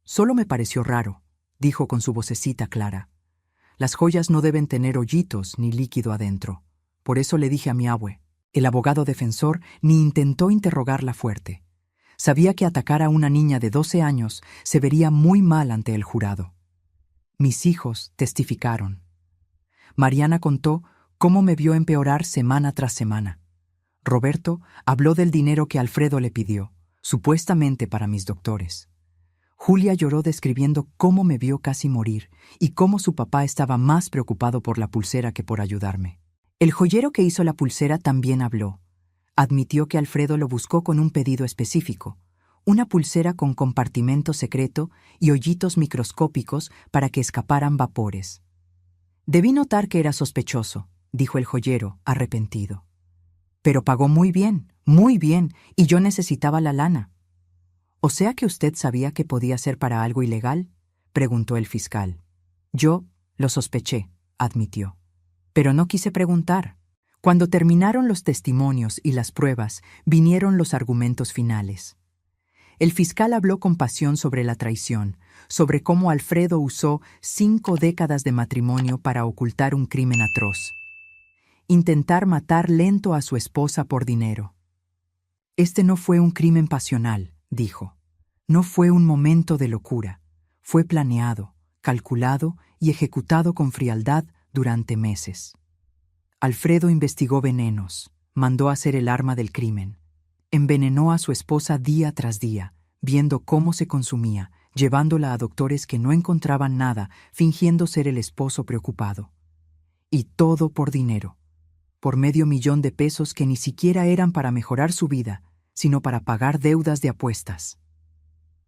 «Solo me pareció raro», dijo con su vocecita clara. «Las joyas no deben tener hoyitos ni líquido adentro. Por eso le dije a mi abue». El abogado defensor ni intentó interrogarla fuerte. Sabía que atacar a una niña de 12 años se vería muy mal ante el jurado. Mis hijos testificaron. Mariana contó cómo me vio empeorar semana tras semana. Roberto habló del dinero que Alfredo le pidió, supuestamente para mis doctores. Julia lloró describiendo cómo me vio casi morir y cómo su papá estaba más preocupado por la pulsera que por ayudarme. El joyero que hizo la pulsera también habló. Admitió que Alfredo lo buscó con un pedido específico, una pulsera con compartimento secreto y hoyitos microscópicos para que escaparan vapores. «Debí notar que era sospechoso», dijo el joyero, arrepentido. «Pero pagó muy bien, y yo necesitaba la lana». «¿O sea que usted sabía que podía ser para algo ilegal?», preguntó el fiscal. «Yo lo sospeché», admitió. «Pero no quise preguntar. Cuando terminaron los testimonios y las pruebas, vinieron los argumentos finales. El fiscal habló con pasión sobre la traición, sobre cómo Alfredo usó 5 décadas de matrimonio para ocultar un crimen atroz. Intentar matar lento a su esposa por dinero. Este no fue un crimen pasional, dijo. No fue un momento de locura. Fue planeado, calculado y ejecutado con frialdad durante meses. Alfredo investigó venenos, mandó hacer el arma del crimen. Envenenó a su esposa día tras día, viendo cómo se consumía, llevándola a doctores que no encontraban nada, fingiendo ser el esposo preocupado. Y todo por dinero. Por $500,000 que ni siquiera eran para mejorar su vida, sino para pagar deudas de apuestas.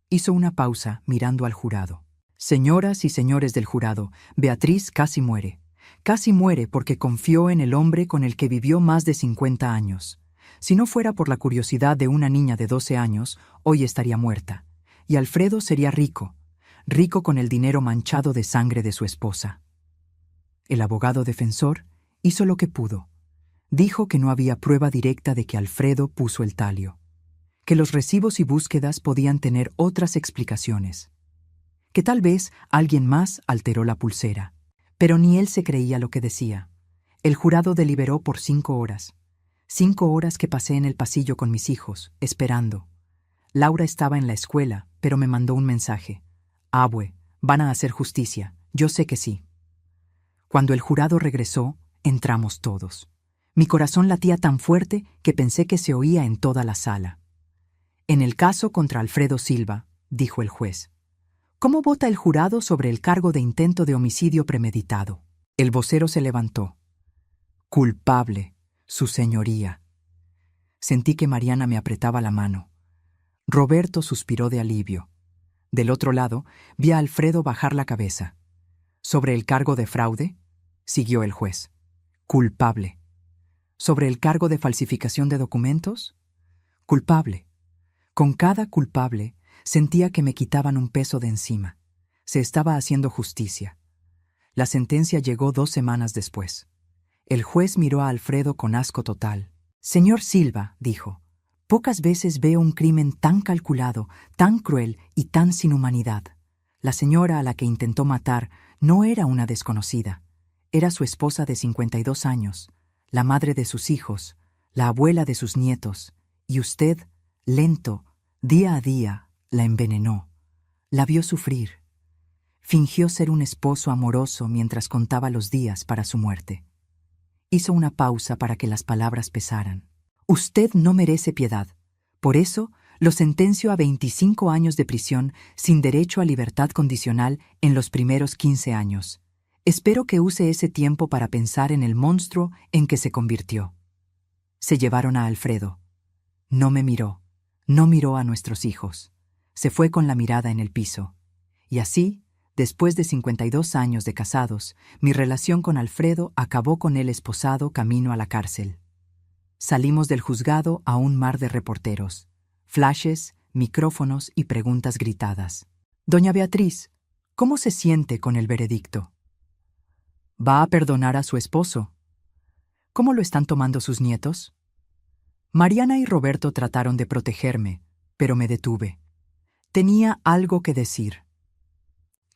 Hizo una pausa mirando al jurado. Señoras y señores del jurado, Beatriz casi muere. Casi muere porque confió en el hombre con el que vivió más de 50 años. Si no fuera por la curiosidad de una niña de 12 años, hoy estaría muerta. Y Alfredo sería rico, rico con el dinero manchado de sangre de su esposa. El abogado defensor hizo lo que pudo. Dijo que no había prueba directa de que Alfredo puso el talio, que los recibos y búsquedas podían tener otras explicaciones, que tal vez alguien más alteró la pulsera. Pero ni él se creía lo que decía. El jurado deliberó por 5 horas. 5 horas que pasé en el pasillo con mis hijos, esperando. Laura estaba en la escuela, pero me mandó un mensaje. Abue, van a hacer justicia. Yo sé que sí. Cuando el jurado regresó, entramos todos. Mi corazón latía tan fuerte que pensé que se oía en toda la sala. En el caso contra Alfredo Silva, dijo el juez. ¿Cómo vota el jurado sobre el cargo de intento de homicidio premeditado? El vocero se levantó. Culpable, su señoría. Sentí que Mariana me apretaba la mano. Roberto suspiró de alivio. Del otro lado, vi a Alfredo bajar la cabeza. ¿Sobre el cargo de fraude? Siguió el juez. Culpable. ¿Sobre el cargo de falsificación de documentos? Culpable. Con cada culpable, sentía que me quitaban un peso de encima. Se estaba haciendo justicia. La sentencia llegó 2 semanas después. El juez miró a Alfredo con asco total. Señor Silva, dijo, pocas veces veo un crimen tan calculado, tan cruel y tan sin humanidad. La señora a la que intentó matar no era una desconocida. Era su esposa de 52 años, la madre de sus hijos, la abuela de sus nietos, y usted, lento, día a día, la envenenó, la vio sufrir. Fingió ser un esposo amoroso mientras contaba los días para su muerte. Hizo una pausa para que las palabras pesaran. Usted no merece piedad. Por eso, lo sentencio a 25 años de prisión sin derecho a libertad condicional en los primeros 15 años. Espero que use ese tiempo para pensar en el monstruo en que se convirtió. Se llevaron a Alfredo. No me miró. No miró a nuestros hijos. Se fue con la mirada en el piso. Y así, después de 52 años de casados, mi relación con Alfredo acabó con él esposado camino a la cárcel. Salimos del juzgado a un mar de reporteros, flashes, micrófonos y preguntas gritadas. Doña Beatriz, ¿cómo se siente con el veredicto? ¿Va a perdonar a su esposo? ¿Cómo lo están tomando sus nietos? Mariana y Roberto trataron de protegerme, pero me detuve. Tenía algo que decir.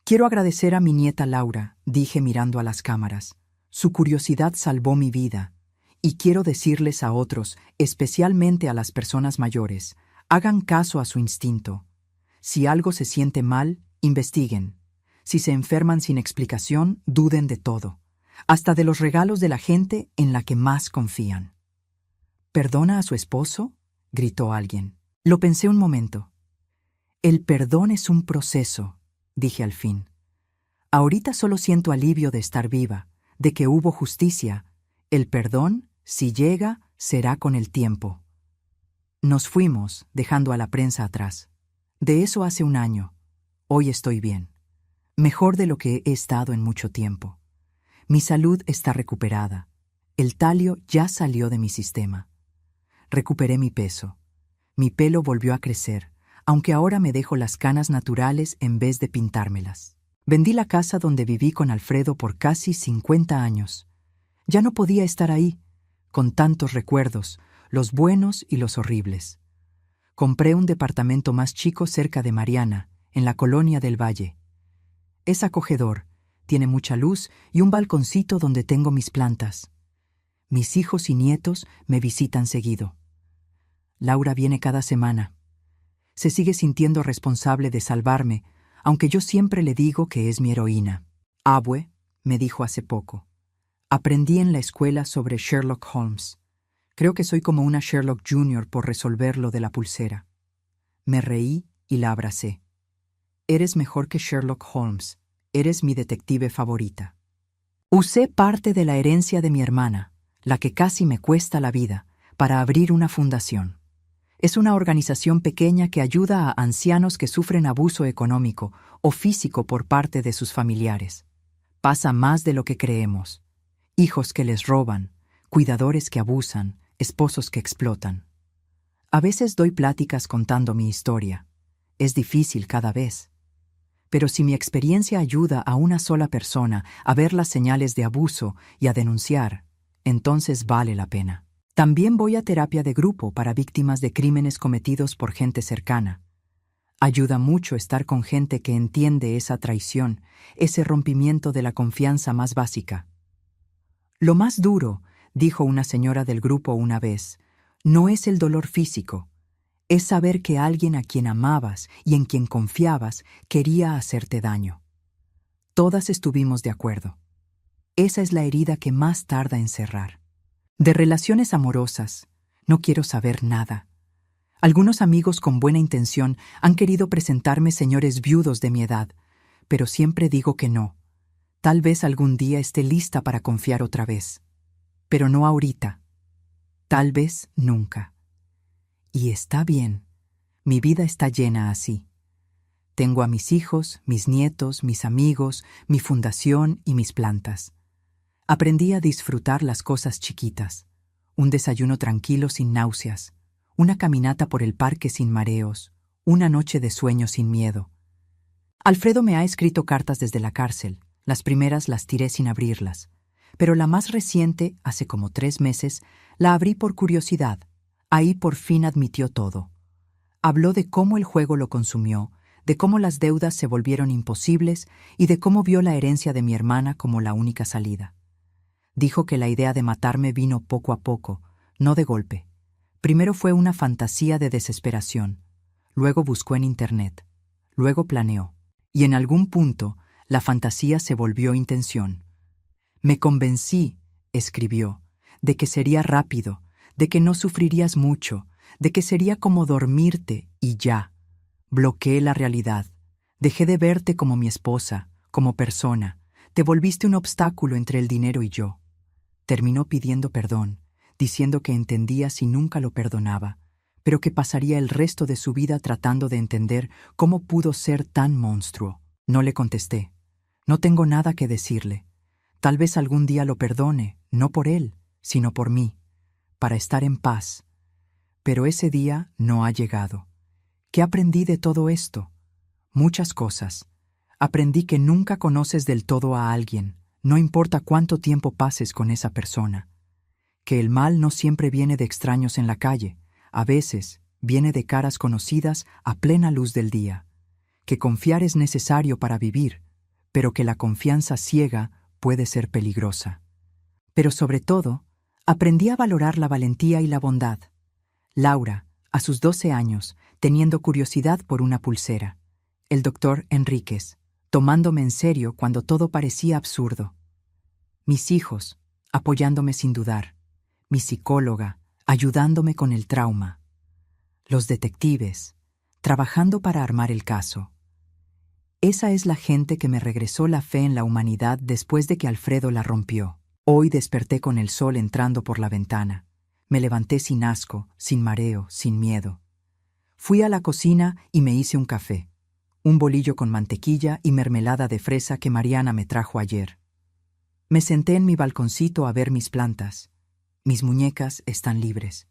Quiero agradecer a mi nieta Laura, dije mirando a las cámaras. Su curiosidad salvó mi vida. Y quiero decirles a otros, especialmente a las personas mayores, hagan caso a su instinto. Si algo se siente mal, investiguen. Si se enferman sin explicación, duden de todo, hasta de los regalos de la gente en la que más confían. ¿Perdona a su esposo?, gritó alguien. Lo pensé un momento. El perdón es un proceso, dije al fin. Ahorita solo siento alivio de estar viva, de que hubo justicia. El perdón, si llega, será con el tiempo. Nos fuimos, dejando a la prensa atrás. De eso hace 1 año. Hoy estoy bien. Mejor de lo que he estado en mucho tiempo. Mi salud está recuperada. El talio ya salió de mi sistema. Recuperé mi peso. Mi pelo volvió a crecer, aunque ahora me dejo las canas naturales en vez de pintármelas. Vendí la casa donde viví con Alfredo por casi 50 años. Ya no podía estar ahí. con tantos recuerdos, los buenos y los horribles. Compré un departamento más chico cerca de Mariana, en la colonia del Valle. Es acogedor, tiene mucha luz y un balconcito donde tengo mis plantas. Mis hijos y nietos me visitan seguido. Laura viene cada semana. Se sigue sintiendo responsable de salvarme, aunque yo siempre le digo que es mi heroína. Abue, me dijo hace poco. Aprendí en la escuela sobre Sherlock Holmes. Creo que soy como una Sherlock Jr. por resolver lo de la pulsera. Me reí y la abracé. Eres mejor que Sherlock Holmes. Eres mi detective favorita. Usé parte de la herencia de mi hermana, la que casi me cuesta la vida, para abrir una fundación. Es una organización pequeña que ayuda a ancianos que sufren abuso económico o físico por parte de sus familiares. Pasa más de lo que creemos. Hijos que les roban, cuidadores que abusan, esposos que explotan. A veces doy pláticas contando mi historia. Es difícil cada vez. Pero si mi experiencia ayuda a una sola persona a ver las señales de abuso y a denunciar, entonces vale la pena. También voy a terapia de grupo para víctimas de crímenes cometidos por gente cercana. Ayuda mucho estar con gente que entiende esa traición, ese rompimiento de la confianza más básica. Lo más duro, dijo una señora del grupo una vez, no es el dolor físico, es saber que alguien a quien amabas y en quien confiabas quería hacerte daño. Todas estuvimos de acuerdo. Esa es la herida que más tarda en cerrar. De relaciones amorosas, no quiero saber nada. Algunos amigos con buena intención han querido presentarme señores viudos de mi edad, pero siempre digo que no. Tal vez algún día esté lista para confiar otra vez. Pero no ahorita. Tal vez nunca. Y está bien. Mi vida está llena así. Tengo a mis hijos, mis nietos, mis amigos, mi fundación y mis plantas. Aprendí a disfrutar las cosas chiquitas. Un desayuno tranquilo sin náuseas. Una caminata por el parque sin mareos. Una noche de sueño sin miedo. Alfredo me ha escrito cartas desde la cárcel. Las primeras las tiré sin abrirlas. Pero la más reciente, hace como 3 meses, la abrí por curiosidad. Ahí por fin admitió todo. Habló de cómo el juego lo consumió, de cómo las deudas se volvieron imposibles y de cómo vio la herencia de mi hermana como la única salida. Dijo que la idea de matarme vino poco a poco, no de golpe. Primero fue una fantasía de desesperación. Luego buscó en Internet. Luego planeó. Y en algún punto, la fantasía se volvió intención. Me convencí, escribió, de que sería rápido, de que no sufrirías mucho, de que sería como dormirte y ya. Bloqueé la realidad. Dejé de verte como mi esposa, como persona. Te volviste un obstáculo entre el dinero y yo. Terminó pidiendo perdón, diciendo que entendía si nunca lo perdonaba, pero que pasaría el resto de su vida tratando de entender cómo pudo ser tan monstruo. No le contesté. No tengo nada que decirle. Tal vez algún día lo perdone, no por él, sino por mí, para estar en paz. Pero ese día no ha llegado. ¿Qué aprendí de todo esto? Muchas cosas. Aprendí que nunca conoces del todo a alguien, no importa cuánto tiempo pases con esa persona. Que el mal no siempre viene de extraños en la calle, a veces viene de caras conocidas a plena luz del día. Que confiar es necesario para vivir, pero que la confianza ciega puede ser peligrosa. Pero sobre todo, aprendí a valorar la valentía y la bondad. Laura, a sus 12 años, teniendo curiosidad por una pulsera. El doctor Enríquez, tomándome en serio cuando todo parecía absurdo. Mis hijos, apoyándome sin dudar. Mi psicóloga, ayudándome con el trauma. Los detectives, trabajando para armar el caso. Esa es la gente que me regresó la fe en la humanidad después de que Alfredo la rompió. Hoy desperté con el sol entrando por la ventana. Me levanté sin asco, sin mareo, sin miedo. Fui a la cocina y me hice un café. Un bolillo con mantequilla y mermelada de fresa que Mariana me trajo ayer. Me senté en mi balconcito a ver mis plantas. Mis muñecas están libres.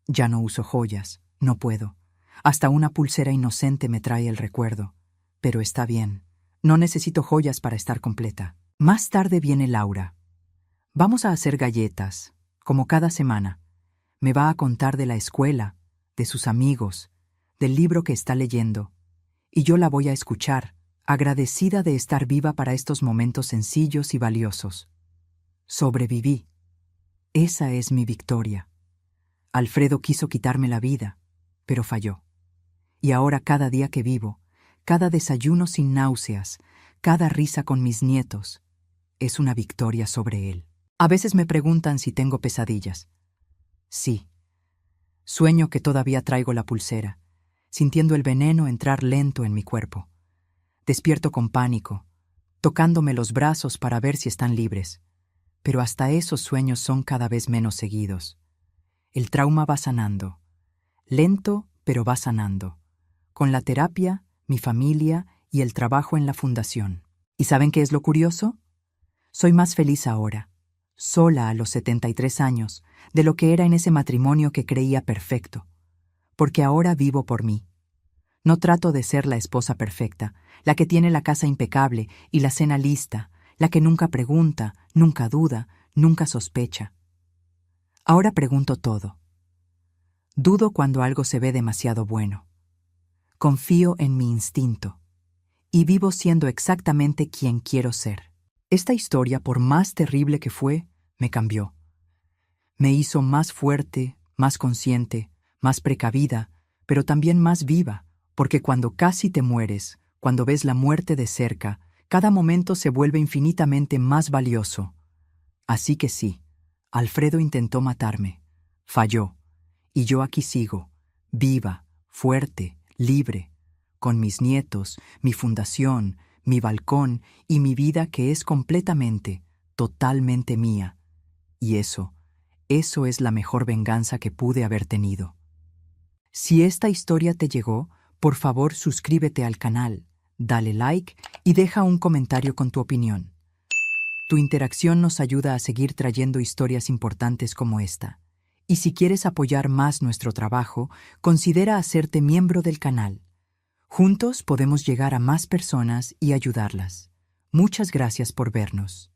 Ya no uso joyas, no puedo. Hasta una pulsera inocente me trae el recuerdo. Pero está bien. No necesito joyas para estar completa. Más tarde viene Laura. Vamos a hacer galletas, como cada semana. Me va a contar de la escuela, de sus amigos, del libro que está leyendo, y yo la voy a escuchar, agradecida de estar viva para estos momentos sencillos y valiosos. Sobreviví. Esa es mi victoria. Alfredo quiso quitarme la vida, pero falló. Y ahora cada día que vivo, cada desayuno sin náuseas, cada risa con mis nietos, es una victoria sobre él. A veces me preguntan si tengo pesadillas. Sí. Sueño que todavía traigo la pulsera, sintiendo el veneno entrar lento en mi cuerpo. Despierto con pánico, tocándome los brazos para ver si están libres. Pero hasta esos sueños son cada vez menos seguidos. El trauma va sanando. Lento, pero va sanando. Con la terapia, mi familia y el trabajo en la fundación. ¿Y saben qué es lo curioso? Soy más feliz ahora, sola a los 73 años, de lo que era en ese matrimonio que creía perfecto. Porque ahora vivo por mí. No trato de ser la esposa perfecta, la que tiene la casa impecable y la cena lista, la que nunca pregunta, nunca duda, nunca sospecha. Ahora pregunto todo. Dudo cuando algo se ve demasiado bueno. Confío en mi instinto. Y vivo siendo exactamente quien quiero ser. Esta historia, por más terrible que fue, me cambió. Me hizo más fuerte, más consciente, más precavida, pero también más viva, porque cuando casi te mueres, cuando ves la muerte de cerca, cada momento se vuelve infinitamente más valioso. Así que sí, Alfredo intentó matarme. Falló. Y yo aquí sigo, viva, fuerte, libre, con mis nietos, mi fundación, mi balcón y mi vida que es completamente, totalmente mía. Y eso es la mejor venganza que pude haber tenido. Si esta historia te llegó, por favor suscríbete al canal, dale like y deja un comentario con tu opinión. Tu interacción nos ayuda a seguir trayendo historias importantes como esta. Y si quieres apoyar más nuestro trabajo, considera hacerte miembro del canal. Juntos podemos llegar a más personas y ayudarlas. Muchas gracias por vernos.